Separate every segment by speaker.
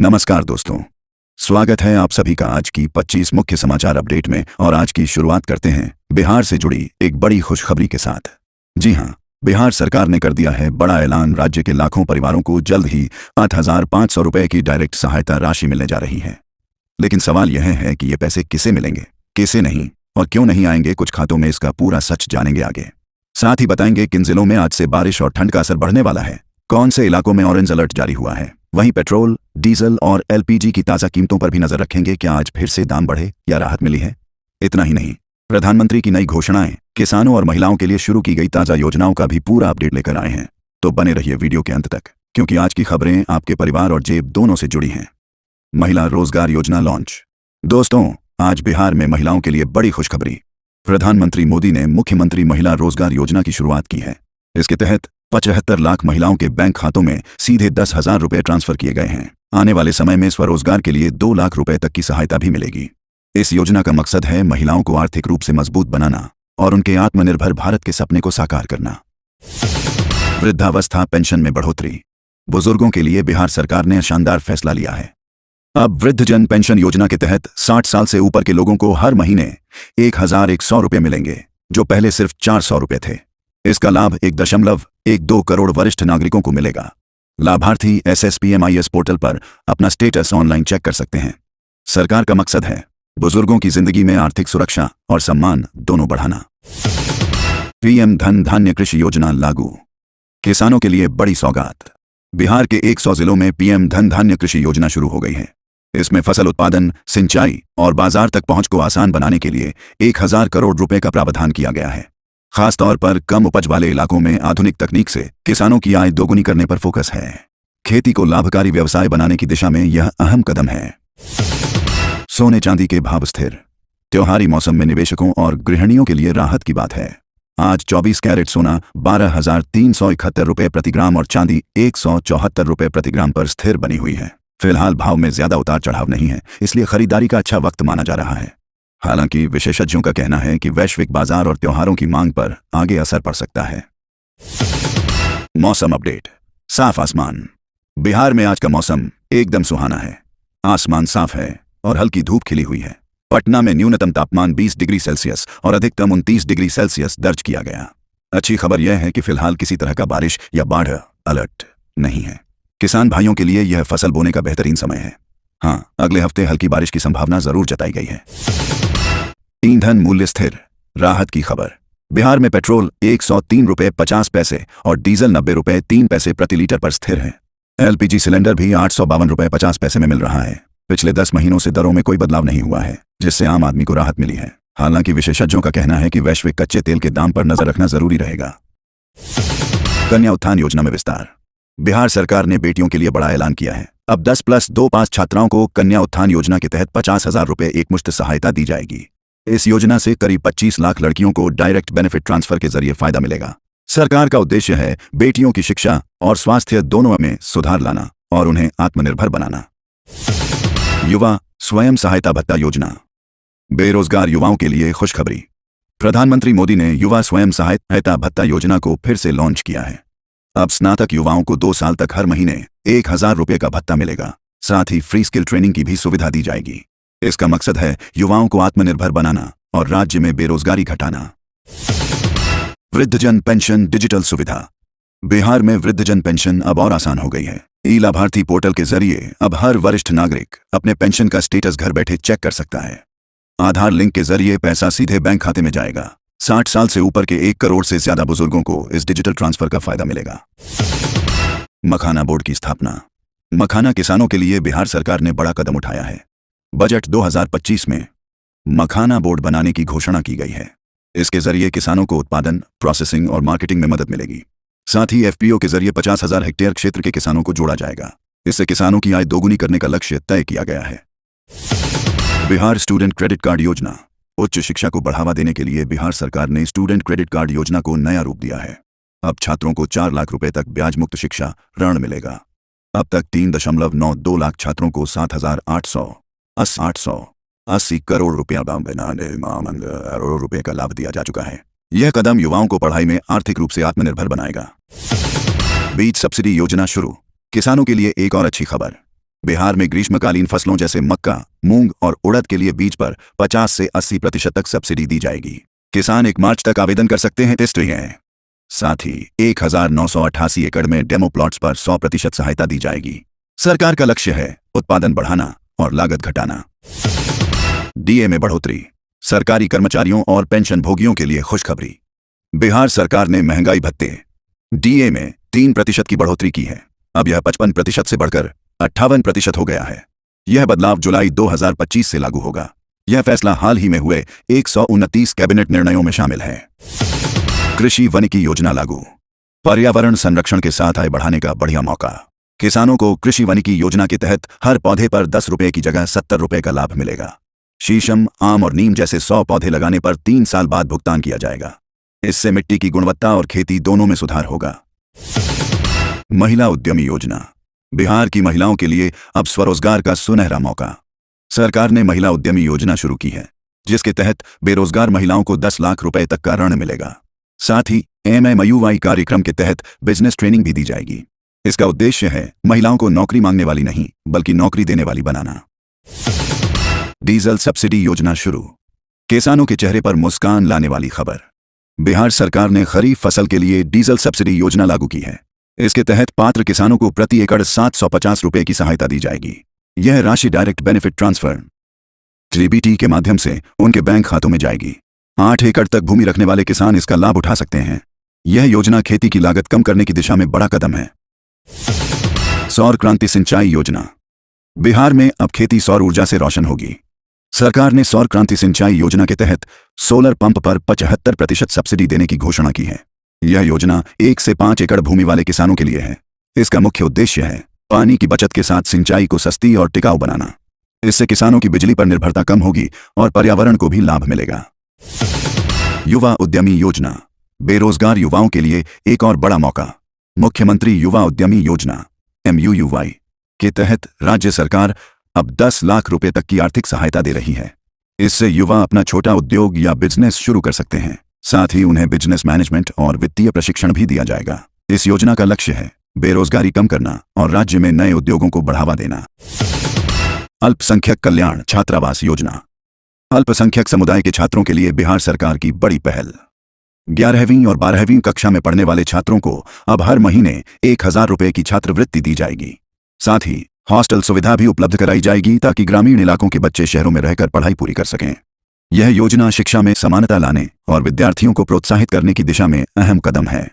Speaker 1: नमस्कार दोस्तों, स्वागत है आप सभी का आज की 25 मुख्य समाचार अपडेट में। और आज की शुरुआत करते हैं बिहार से जुड़ी एक बड़ी खुशखबरी के साथ। जी हां, बिहार सरकार ने कर दिया है बड़ा ऐलान। राज्य के लाखों परिवारों को जल्द ही 8,500 रुपए की डायरेक्ट सहायता राशि मिलने जा रही है। लेकिन सवाल यह है कि ये पैसे किसे मिलेंगे, किसे नहीं और क्यों नहीं आएंगे कुछ खातों में, इसका पूरा सच जानेंगे आगे। साथ ही बताएंगे किन जिलों में आज से बारिश और ठंड का असर बढ़ने वाला है, कौन से इलाकों में ऑरेंज अलर्ट जारी हुआ है। वहीं पेट्रोल, डीजल और एलपीजी की ताज़ा कीमतों पर भी नजर रखेंगे। क्या आज फिर से दाम बढ़े या राहत मिली है? इतना ही नहीं, प्रधानमंत्री की नई घोषणाएं, किसानों और महिलाओं के लिए शुरू की गई ताज़ा योजनाओं का भी पूरा अपडेट लेकर आए हैं। तो बने रहिए वीडियो के अंत तक, क्योंकि आज की खबरें आपके परिवार और जेब दोनों से जुड़ी हैं। महिला रोजगार योजना लॉन्च। दोस्तों, आज बिहार में महिलाओं के लिए बड़ी खुशखबरी। प्रधानमंत्री मोदी ने मुख्यमंत्री महिला रोजगार योजना की शुरुआत की है। इसके तहत 75 लाख महिलाओं के बैंक खातों में सीधे 10,000 रुपए ट्रांसफर किए गए हैं। आने वाले समय में स्वरोजगार के लिए 2 लाख रुपए तक की सहायता भी मिलेगी। इस योजना का मकसद है महिलाओं को आर्थिक रूप से मजबूत बनाना और उनके आत्मनिर्भर भारत के सपने को साकार करना। वृद्धावस्था पेंशन में बढ़ोतरी। बुजुर्गों के लिए बिहार सरकार ने शानदार फैसला लिया है। अब वृद्धजन पेंशन योजना के तहत 60 साल से ऊपर के लोगों को हर महीने 1,100 रुपए मिलेंगे, जो पहले सिर्फ 400 रुपए थे। इसका लाभ 1.12 करोड़ वरिष्ठ नागरिकों को मिलेगा। लाभार्थी SSPMIS पोर्टल पर अपना स्टेटस ऑनलाइन चेक कर सकते हैं। सरकार का मकसद है बुजुर्गों की जिंदगी में आर्थिक सुरक्षा और सम्मान दोनों बढ़ाना। PM धन धान्य कृषि योजना लागू। किसानों के लिए बड़ी सौगात। बिहार के 100 जिलों में PM धन धान्य कृषि योजना शुरू हो गई है। इसमें फसल उत्पादन, सिंचाई और बाजार तक पहुंच को आसान बनाने के लिए 1,000 करोड़ रुपए का प्रावधान किया गया है। खासतौर पर कम उपज वाले इलाकों में आधुनिक तकनीक से किसानों की आय दोगुनी करने पर फोकस है। खेती को लाभकारी व्यवसाय बनाने की दिशा में यह अहम कदम है। सोने चांदी के भाव स्थिर। त्योहारी मौसम में निवेशकों और गृहिणियों के लिए राहत की बात है। आज 24 कैरेट सोना 12,371 रुपए प्रति ग्राम और चांदी 174 रुपए प्रति ग्राम पर स्थिर बनी हुई है। फिलहाल भाव में ज्यादा उतार चढ़ाव नहीं है, इसलिए खरीदारी का अच्छा वक्त माना जा रहा है। हालांकि विशेषज्ञों का कहना है कि वैश्विक बाजार और त्योहारों की मांग पर आगे असर पड़ सकता है। मौसम अपडेट। साफ आसमान। बिहार में आज का मौसम एकदम सुहाना है। आसमान साफ है और हल्की धूप खिली हुई है। पटना में न्यूनतम तापमान 20 डिग्री सेल्सियस और अधिकतम 29 डिग्री सेल्सियस दर्ज किया गया। अच्छी खबर यह है कि फिलहाल किसी तरह का बारिश या बाढ़ अलर्ट नहीं है। किसान भाइयों के लिए यह फसल बोने का बेहतरीन समय है। हाँ, अगले हफ्ते हल्की बारिश की संभावना जरूर जताई गई है। ईंधन मूल्य स्थिर। राहत की खबर। बिहार में पेट्रोल 103 रुपए 50 पैसे और डीजल 90 रुपए 3 पैसे प्रति लीटर पर स्थिर है। LPG सिलेंडर भी 852 रुपए 50 पैसे में मिल रहा है। पिछले 10 महीनों से दरों में कोई बदलाव नहीं हुआ है, जिससे आम आदमी को राहत मिली है। हालांकि विशेषज्ञों का कहना है कि वैश्विक कच्चे तेल के दाम पर नजर रखना जरूरी रहेगा। कन्या उत्थान योजना में विस्तार। बिहार सरकार ने बेटियों के लिए बड़ा ऐलान किया है। अब 10+2 पास छात्राओं को कन्या उत्थान योजना के तहत 50,000 रुपए एकमुश्त सहायता दी जाएगी। इस योजना से करीब 25 लाख लड़कियों को डायरेक्ट बेनिफिट ट्रांसफर के जरिए फायदा मिलेगा। सरकार का उद्देश्य है बेटियों की शिक्षा और स्वास्थ्य दोनों में सुधार लाना और उन्हें आत्मनिर्भर बनाना। युवा स्वयं सहायता भत्ता योजना। बेरोजगार युवाओं के लिए खुशखबरी। प्रधानमंत्री मोदी ने युवा स्वयं सहायता भत्ता योजना को फिर से लॉन्च किया है। अब स्नातक युवाओं को 2 साल तक हर महीने 1,000 रुपए का भत्ता मिलेगा। साथ ही फ्री स्किल ट्रेनिंग की भी सुविधा दी जाएगी। इसका मकसद है युवाओं को आत्मनिर्भर बनाना और राज्य में बेरोजगारी घटाना। वृद्धजन पेंशन डिजिटल सुविधा। बिहार में वृद्धजन पेंशन अब और आसान हो गई है। ई-लाभार्थी पोर्टल के जरिए अब हर वरिष्ठ नागरिक अपने पेंशन का स्टेटस घर बैठे चेक कर सकता है। आधार लिंक के जरिए पैसा सीधे बैंक खाते में जाएगा। 60 साल से ऊपर के 1 करोड़ से ज्यादा बुजुर्गों को इस डिजिटल ट्रांसफर का फायदा मिलेगा। मखाना बोर्ड की स्थापना। मखाना किसानों के लिए बिहार सरकार ने बड़ा कदम उठाया है। बजट 2025 में मखाना बोर्ड बनाने की घोषणा की गई है। इसके जरिए किसानों को उत्पादन, प्रोसेसिंग और मार्केटिंग में मदद मिलेगी। साथ ही FPO के जरिए 50,000 हेक्टेयर क्षेत्र के किसानों को जोड़ा जाएगा। इससे किसानों की आय दोगुनी करने का लक्ष्य तय किया गया है। बिहार स्टूडेंट क्रेडिट कार्ड योजना। उच्च शिक्षा को बढ़ावा देने के लिए बिहार सरकार ने स्टूडेंट क्रेडिट कार्ड योजना को नया रूप दिया है। अब छात्रों को 4 लाख रुपए तक ब्याज मुक्त शिक्षा ऋण मिलेगा। अब तक 3.92 लाख छात्रों को 7,880 करोड़ रुपए का लाभ दिया जा चुका है। यह कदम युवाओं को पढ़ाई में आर्थिक रूप से आत्मनिर्भर बनाएगा। बीज सब्सिडी योजना शुरू। किसानों के लिए एक और अच्छी खबर। बिहार में ग्रीष्मकालीन फसलों जैसे मक्का, मूंग और उड़द के लिए बीज पर 50 से 80% तक सब्सिडी दी जाएगी। किसान 1 मार्च तक आवेदन कर सकते हैं। टेस्ट है। साथ ही 1988 एकड़ में डेमो प्लॉट्स पर 100% सहायता दी जाएगी। सरकार का लक्ष्य है उत्पादन बढ़ाना और लागत घटाना। डीए में बढ़ोतरी, सरकारी कर्मचारियों और पेंशन भोगियों के लिए खुशखबरी। बिहार सरकार ने महंगाई भत्ते डीए में 3% की बढ़ोतरी की है। अब यह 55% से बढ़कर 58% हो गया है। यह बदलाव जुलाई 2025 से लागू होगा। यह फैसला हाल ही में हुए 129 कैबिनेट निर्णयों में शामिल है। कृषि वानिकी योजना लागू, पर्यावरण संरक्षण के साथ आय बढ़ाने का बढ़िया मौका। किसानों को कृषि वानिकी योजना के तहत हर पौधे पर 10 रुपए की जगह 70 रुपए का लाभ मिलेगा। शीशम, आम और नीम जैसे 100 पौधे लगाने पर 3 साल बाद भुगतान किया जाएगा। इससे मिट्टी की गुणवत्ता और खेती दोनों में सुधार होगा। महिला उद्यमी योजना, बिहार की महिलाओं के लिए अब स्वरोजगार का सुनहरा मौका। सरकार ने महिला उद्यमी योजना शुरू की है, जिसके तहत बेरोजगार महिलाओं को 10 लाख रुपए तक का ऋण मिलेगा। साथ ही MMUY कार्यक्रम के तहत बिजनेस ट्रेनिंग भी दी जाएगी। इसका उद्देश्य है महिलाओं को नौकरी मांगने वाली नहीं, बल्कि नौकरी देने वाली बनाना। डीजल सब्सिडी योजना शुरू, किसानों के चेहरे पर मुस्कान लाने वाली खबर। बिहार सरकार ने खरीफ फसल के लिए डीजल सब्सिडी योजना लागू की है। इसके तहत पात्र किसानों को प्रति एकड़ 750 रुपए की सहायता दी जाएगी। यह राशि डायरेक्ट बेनिफिट ट्रांसफर DBT के माध्यम से उनके बैंक खातों में जाएगी। 8 एकड़ तक भूमि रखने वाले किसान इसका लाभ उठा सकते हैं। यह योजना खेती की लागत कम करने की दिशा में बड़ा कदम है। सौर क्रांति सिंचाई योजना, बिहार में अब खेती सौर ऊर्जा से रोशन होगी। सरकार ने सौर क्रांति सिंचाई योजना के तहत सोलर पंप पर 75% सब्सिडी देने की घोषणा की है। यह योजना 1 से 5 एकड़ भूमि वाले किसानों के लिए है। इसका मुख्य उद्देश्य है पानी की बचत के साथ सिंचाई को सस्ती और टिकाऊ बनाना। इससे किसानों की बिजली पर निर्भरता कम होगी और पर्यावरण को भी लाभ मिलेगा। युवा उद्यमी योजना, बेरोजगार युवाओं के लिए एक और बड़ा मौका। मुख्यमंत्री युवा उद्यमी योजना MUUY के तहत राज्य सरकार अब 10 लाख रुपए तक की आर्थिक सहायता दे रही है। इससे युवा अपना छोटा उद्योग या बिजनेस शुरू कर सकते हैं। साथ ही उन्हें बिजनेस मैनेजमेंट और वित्तीय प्रशिक्षण भी दिया जाएगा। इस योजना का लक्ष्य है बेरोजगारी कम करना और राज्य में नए उद्योगों को बढ़ावा देना। अल्पसंख्यक कल्याण छात्रावास योजना, अल्पसंख्यक समुदाय के छात्रों के लिए बिहार सरकार की बड़ी पहल। 11वीं और 12वीं कक्षा में पढ़ने वाले छात्रों को अब हर महीने 1000 रुपए की छात्रवृत्ति दी जाएगी। साथ ही हॉस्टल सुविधा भी उपलब्ध कराई जाएगी ताकि ग्रामीण इलाकों के बच्चे शहरों में रहकर पढ़ाई पूरी कर सकें। यह योजना शिक्षा में समानता लाने और विद्यार्थियों को प्रोत्साहित करने की दिशा में अहम कदम है।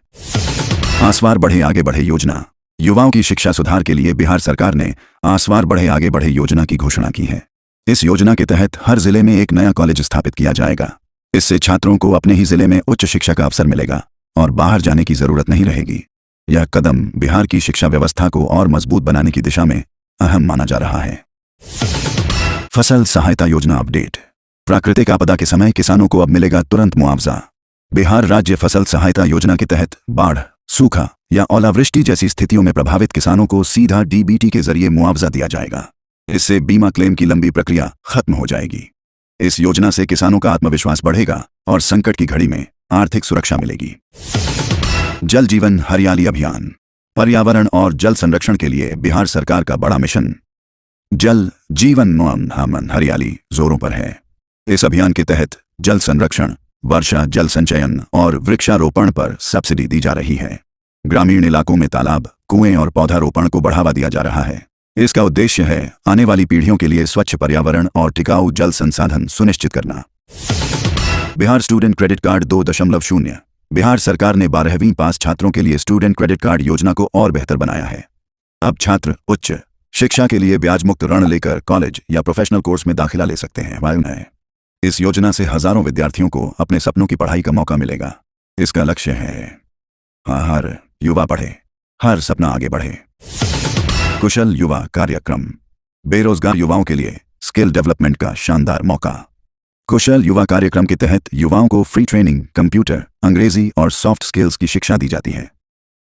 Speaker 1: आसवार बढ़े आगे बढ़े योजना, युवाओं की शिक्षा सुधार के लिए बिहार सरकार ने आसवार बढ़े आगे बढ़े योजना की घोषणा की है। इस योजना के तहत हर जिले में एक नया कॉलेज स्थापित किया जाएगा। इससे छात्रों को अपने ही जिले में उच्च शिक्षा का अवसर मिलेगा और बाहर जाने की जरूरत नहीं रहेगी। यह कदम बिहार की शिक्षा व्यवस्था को और मजबूत बनाने की दिशा में अहम माना जा रहा है। फसल सहायता योजना अपडेट, प्राकृतिक आपदा के समय किसानों को अब मिलेगा तुरंत मुआवजा। बिहार राज्य फसल सहायता योजना के तहत बाढ़, सूखा या ओलावृष्टि जैसी स्थितियों में प्रभावित किसानों को सीधा DBT के जरिए मुआवजा दिया जाएगा। इससे बीमा क्लेम की लंबी प्रक्रिया खत्म हो जाएगी। इस योजना से किसानों का आत्मविश्वास बढ़ेगा और संकट की घड़ी में आर्थिक सुरक्षा मिलेगी। जल जीवन हरियाली अभियान, पर्यावरण और जल संरक्षण के लिए बिहार सरकार का बड़ा मिशन जल जीवन मन हरियाली जोरों पर है। इस अभियान के तहत जल संरक्षण, वर्षा जल संचयन और वृक्षारोपण पर सब्सिडी दी जा रही है। ग्रामीण इलाकों में तालाब, कुएं और पौधारोपण को बढ़ावा दिया जा रहा है। इसका उद्देश्य है आने वाली पीढ़ियों के लिए स्वच्छ पर्यावरण और टिकाऊ जल संसाधन सुनिश्चित करना। Bihar student credit card 2.0, Bihar सरकार ने 12वीं पास छात्रों के लिए स्टूडेंट क्रेडिट कार्ड योजना को और बेहतर बनाया है। अब छात्र उच्च शिक्षा के लिए ब्याज मुक्त ऋण लेकर कॉलेज या प्रोफेशनल कोर्स में दाखिला ले सकते हैं। इस योजना से हजारों विद्यार्थियों को अपने सपनों की पढ़ाई का मौका मिलेगा। इसका लक्ष्य है हर युवा पढ़े, हर सपना आगे बढ़े। कुशल युवा कार्यक्रम, बेरोजगार युवाओं के लिए स्किल डेवलपमेंट का शानदार मौका। कुशल युवा कार्यक्रम के तहत युवाओं को फ्री ट्रेनिंग, कंप्यूटर, अंग्रेजी और सॉफ्ट स्किल्स की शिक्षा दी जाती है।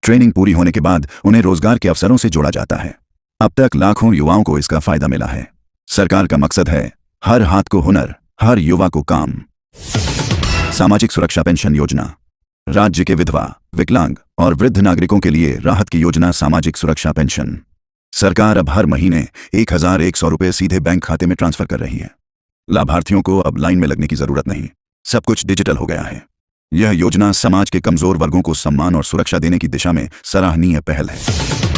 Speaker 1: ट्रेनिंग पूरी होने के बाद उन्हें रोजगार के अवसरों से जोड़ा जाता है। अब तक लाखों युवाओं को इसका फायदा मिला है। सरकार का मकसद है हर हाथ को हुनर, हर युवा को काम। सामाजिक सुरक्षा पेंशन योजना, राज्य के विधवा, विकलांग और वृद्ध नागरिकों के लिए राहत की योजना सामाजिक सुरक्षा पेंशन। सरकार अब हर महीने 1,100 रुपये सीधे बैंक खाते में ट्रांसफर कर रही है। लाभार्थियों को अब लाइन में लगने की जरूरत नहीं, सब कुछ डिजिटल हो गया है। यह योजना समाज के कमजोर वर्गों को सम्मान और सुरक्षा देने की दिशा में सराहनीय पहल है।